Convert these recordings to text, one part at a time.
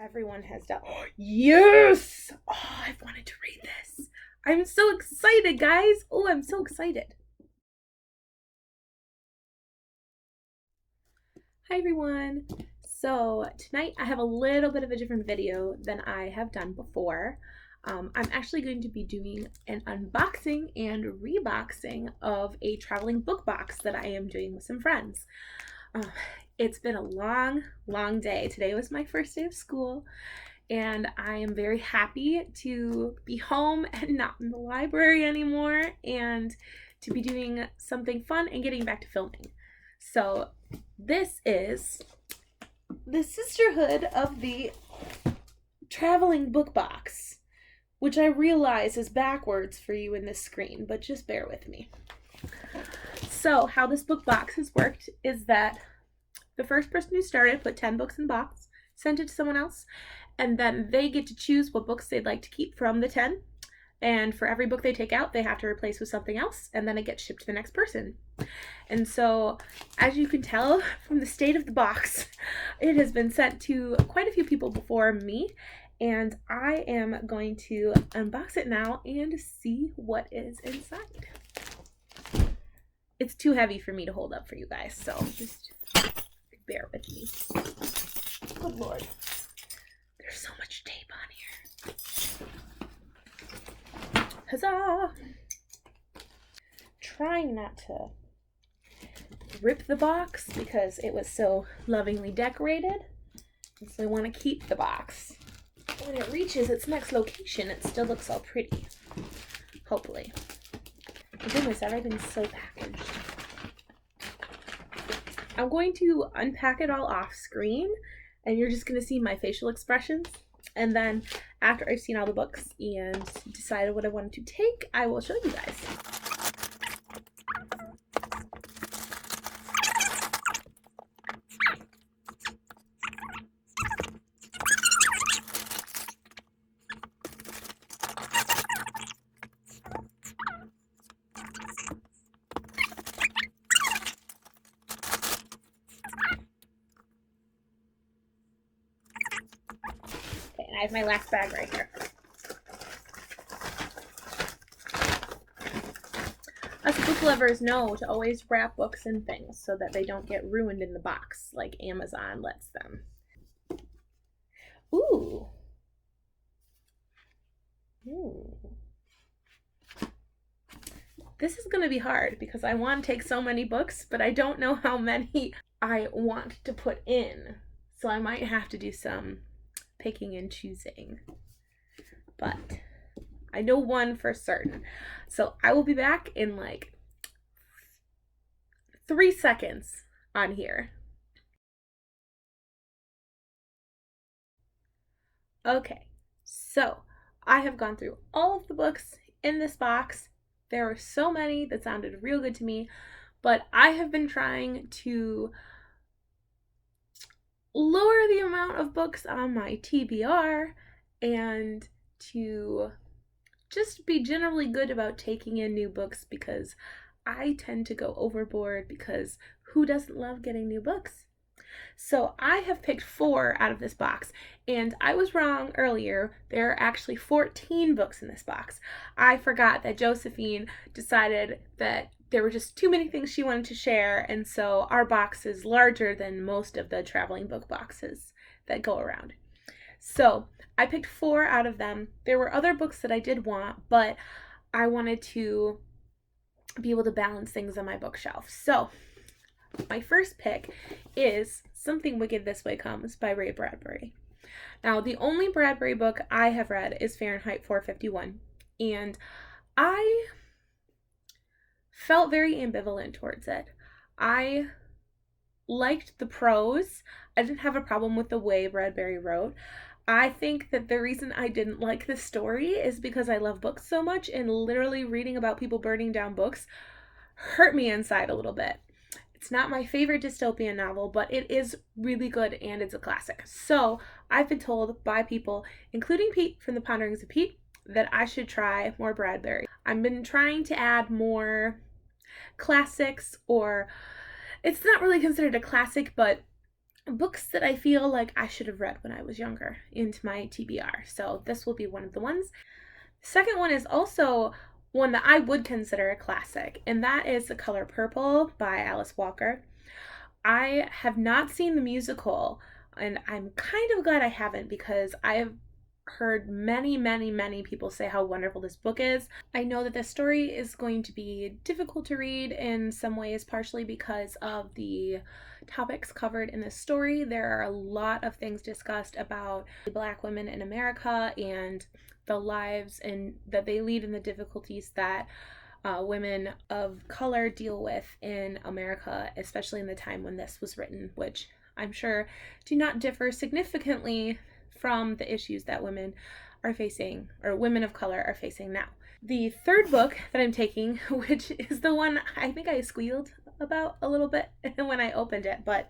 everyone has done. Yes! Oh, I've wanted to read this. I'm so excited, guys. Oh, I'm so excited. Hi, everyone. So tonight I have a little bit of a different video than I have done before. I'm actually going to be doing an unboxing and reboxing of a traveling book box that I am doing with some friends. It's been a long day. Today was my first day of school, and I am very happy to be home and not in the library anymore, and to be doing something fun and getting back to filming. So this is the Sisterhood of the traveling book box, which I realize is backwards for you in this screen, but just bear with me. So how this book box has worked is that the first person who started put 10 books in the box, sent it to someone else, and then they get to choose what books they'd like to keep from the 10. And for every book they take out, they have to replace with something else, and then it gets shipped to the next person. And so, as you can tell from the state of the box, it has been sent to quite a few people before me, and I am going to unbox it now and see what is inside. It's too heavy for me to hold up for you guys, so just bear with me. Good Lord. There's so much tape on here. Huzzah! Trying not to rip the box because it was so lovingly decorated. And so I want to keep the box. When it reaches its next location, it still looks all pretty. Hopefully. My goodness, everything's so packaged. I'm going to unpack it all off screen, and you're just going to see my facial expressions. And then after I've seen all the books and decided what I wanted to take, I will show you guys. I have my last bag right here. Us book lovers know to always wrap books and things so that they don't get ruined in the box like Amazon lets them. Ooh. This is going to be hard because I want to take so many books, but I don't know how many I want to put in. So I might have to do some picking and choosing, but I know one for certain. So I will be back in like 3 seconds on here. Okay, so I have gone through all of the books in this box. There are so many that sounded real good to me, but I have been trying to lower the amount of books on my TBR and to just be generally good about taking in new books, because I tend to go overboard, because who doesn't love getting new books? So I have picked 4 out of this box, and I was wrong earlier. There are actually 14 books in this box. I forgot that Josefine decided that there were just too many things she wanted to share, and so our box is larger than most of the traveling book boxes that go around. So I picked 4 out of them. There were other books that I did want, but I wanted to be able to balance things on my bookshelf. So my first pick is Something Wicked This Way Comes by Ray Bradbury. Now, the only Bradbury book I have read is Fahrenheit 451, and I felt very ambivalent towards it. I liked the prose. I didn't have a problem with the way Bradbury wrote. I think that the reason I didn't like the story is because I love books so much, and literally reading about people burning down books hurt me inside a little bit. It's not my favorite dystopian novel, but it is really good, and it's a classic. So I've been told by people, including Pete from the Ponderings of Pete, that I should try more Bradbury. I've been trying to add more classics, or it's not really considered a classic, but books that I feel like I should have read when I was younger into my TBR. So this will be one of the ones. The second one is also one that I would consider a classic, and that is The Color Purple by Alice Walker. I have not seen the musical, and I'm kind of glad I haven't because I have heard many people say how wonderful this book is. I know that this story is going to be difficult to read in some ways, partially because of the topics covered in this story. There are a lot of things discussed about Black women in America and the lives and that they lead and the difficulties that women of color deal with in America, especially in the time when this was written, which I'm sure do not differ significantly from the issues that women are facing, or women of color are facing now. The third book that I'm taking, which is the one I think I squealed about a little bit when I opened it, but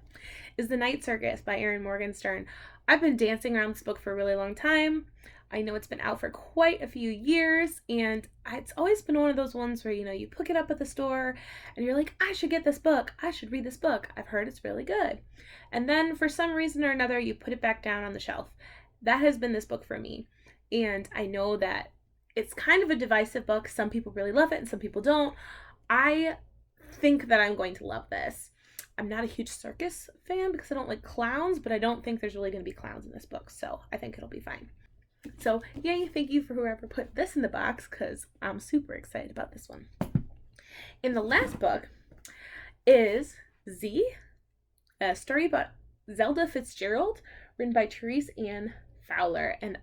is The Night Circus by Erin Morgenstern. I've been dancing around this book for a really long time. I know it's been out for quite a few years, and it's always been one of those ones where, you pick it up at the store and you're like, I should get this book. I should read this book. I've heard it's really good. And then for some reason or another, you put it back down on the shelf. That has been this book for me. And I know that it's kind of a divisive book. Some people really love it and some people don't. I think that I'm going to love this. I'm not a huge circus fan because I don't like clowns, but I don't think there's really going to be clowns in this book, so I think it'll be fine. So yay, thank you for whoever put this in the box because I'm super excited about this one. And the last book is Z, a story about Zelda Fitzgerald, written by Therese Ann Fowler. And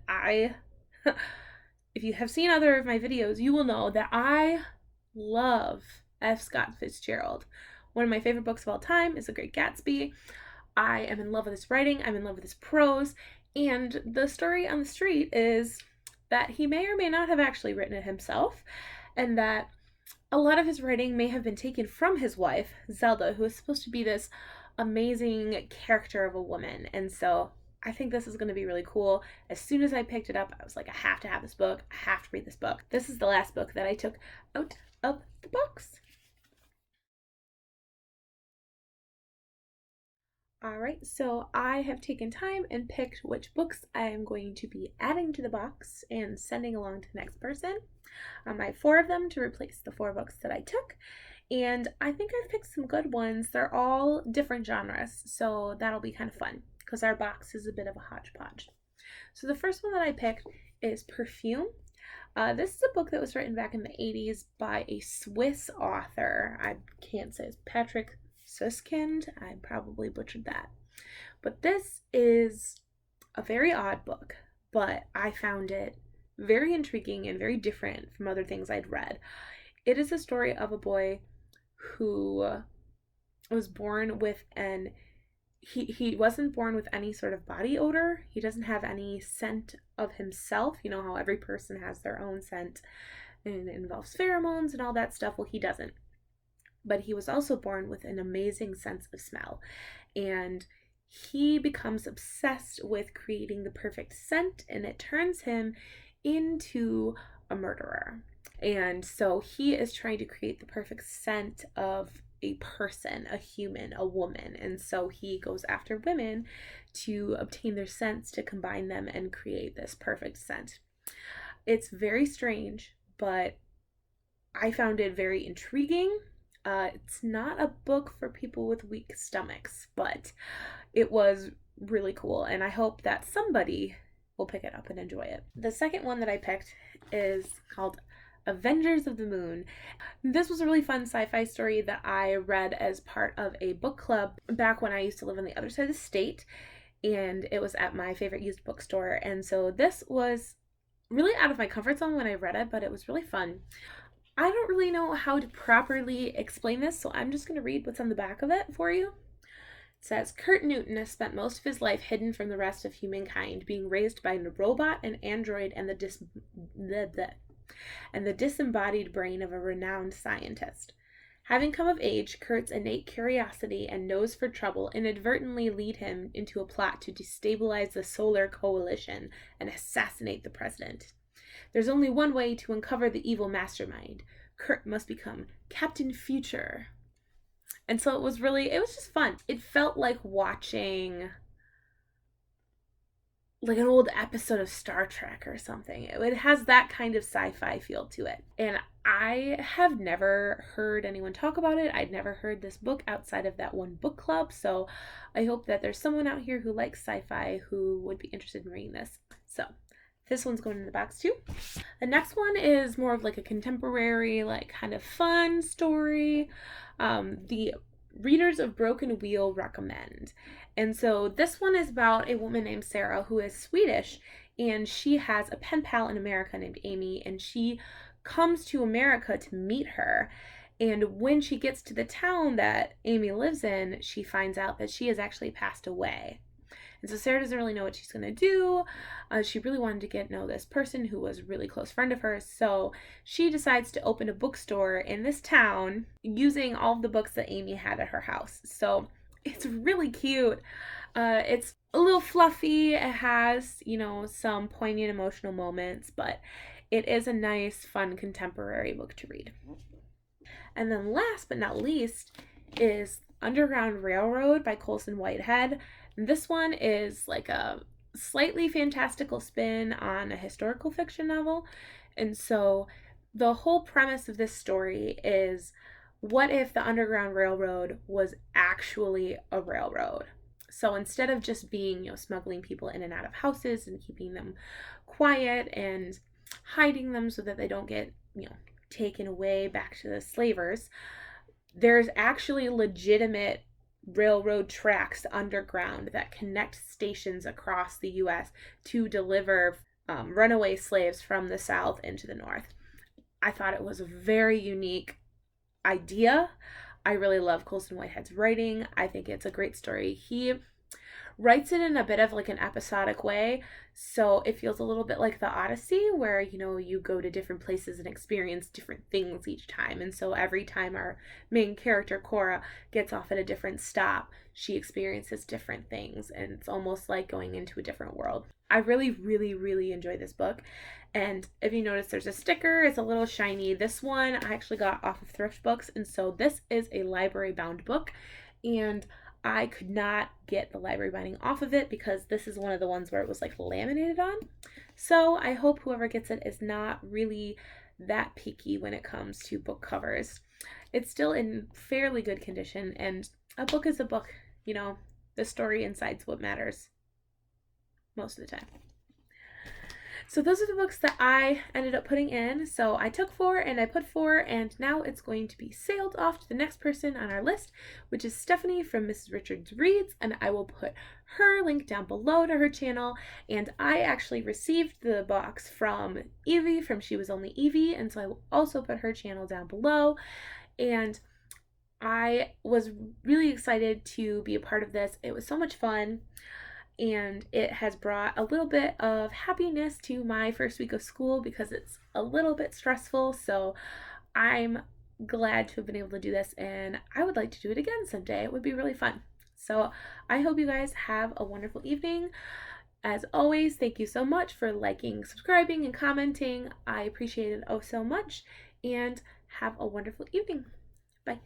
if you have seen other of my videos, you will know that I love F. Scott Fitzgerald. One of my favorite books of all time is The Great Gatsby. I am in love with his writing. I'm in love with his prose. And the story on the street is that he may or may not have actually written it himself, and that a lot of his writing may have been taken from his wife, Zelda, who is supposed to be this amazing character of a woman. And so I think this is going to be really cool. As soon as I picked it up, I was like, I have to have this book. I have to read this book. This is the last book that I took out of the box. Alright, so I have taken time and picked which books I am going to be adding to the box and sending along to the next person. I have 4 of them to replace the 4 books that I took, and I think I've picked some good ones. They're all different genres, so that'll be kind of fun because our box is a bit of a hodgepodge. So the first one that I picked is Perfume. This is a book that was written back in the 80s by a Swiss author. I can't say it's Patrick Suskind. I probably butchered that. But this is a very odd book, but I found it very intriguing and very different from other things I'd read. It is a story of a boy who was born with he wasn't born with any sort of body odor. He doesn't have any scent of himself. You know how every person has their own scent and it involves pheromones and all that stuff. Well, he doesn't. But he was also born with an amazing sense of smell. And he becomes obsessed with creating the perfect scent, and it turns him into a murderer. And so he is trying to create the perfect scent of a person, a human, a woman. And so he goes after women to obtain their scents, to combine them and create this perfect scent. It's very strange, but I found it very intriguing. It's not a book for people with weak stomachs, but it was really cool, and I hope that somebody will pick it up and enjoy it. The second one that I picked is called Avengers of the Moon. This was a really fun sci-fi story that I read as part of a book club back when I used to live on the other side of the state, and it was at my favorite used bookstore, and so this was really out of my comfort zone when I read it, but it was really fun. I don't really know how to properly explain this, so I'm just going to read what's on the back of it for you. It says, Kurt Newton has spent most of his life hidden from the rest of humankind, being raised by a robot, an android, and the disembodied brain of a renowned scientist. Having come of age, Kurt's innate curiosity and nose for trouble inadvertently lead him into a plot to destabilize the Solar Coalition and assassinate the president. There's only one way to uncover the evil mastermind. Kurt must become Captain Future. And so it was just fun. It felt like watching like an old episode of Star Trek or something. It has that kind of sci-fi feel to it. And I have never heard anyone talk about it. I'd never heard this book outside of that one book club. So I hope that there's someone out here who likes sci-fi who would be interested in reading this. So this one's going in the box too. The next one is more of like a contemporary, like kind of fun story. The readers of Broken Wheel recommend. And so this one is about a woman named Sarah who is Swedish, and she has a pen pal in America named Amy, and she comes to America to meet her. And when she gets to the town that Amy lives in, she finds out that she has actually passed away. And so Sarah doesn't really know what she's going to do. She really wanted to get to know this person who was a really close friend of hers. So she decides to open a bookstore in this town using all of the books that Amy had at her house. So it's really cute. It's a little fluffy. It has, some poignant emotional moments, but it is a nice, fun, contemporary book to read. And then last but not least is Underground Railroad by Colson Whitehead. This one is like a slightly fantastical spin on a historical fiction novel. And so the whole premise of this story is, what if the Underground Railroad was actually a railroad? So instead of just being, smuggling people in and out of houses and keeping them quiet and hiding them so that they don't get, taken away back to the slavers, there's actually legitimate railroad tracks underground that connect stations across the U.S. to deliver runaway slaves from the South into the North. I thought it was a very unique idea. I really love Colson Whitehead's writing. I think it's a great story. He writes it in a bit of like an episodic way, so it feels a little bit like the Odyssey, where you go to different places and experience different things each time. And so every time our main character Cora gets off at a different stop, she experiences different things, and it's almost like going into a different world. I really, really, really enjoy this book. And if you notice, there's a sticker. It's a little shiny. This one I actually got off of thrift books, and so this is a library bound book, and I could not get the library binding off of it because this is one of the ones where it was like laminated on. So I hope whoever gets it is not really that picky when it comes to book covers. It's still in fairly good condition, and a book is a book. The story inside's what matters most of the time. So those are the books that I ended up putting in. So I took 4 and I put 4, and now it's going to be sailed off to the next person on our list, which is Stephanie from Mrs. Richards Reads, and I will put her link down below to her channel. And I actually received the box from Evie from She Was Only Evie, and so I will also put her channel down below. And I was really excited to be a part of this. It was so much fun, and it has brought a little bit of happiness to my first week of school because it's a little bit stressful. So I'm glad to have been able to do this, and I would like to do it again someday. It would be really fun. So I hope you guys have a wonderful evening. As always, thank you so much for liking, subscribing, and commenting. I appreciate it oh so much, and have a wonderful evening. Bye.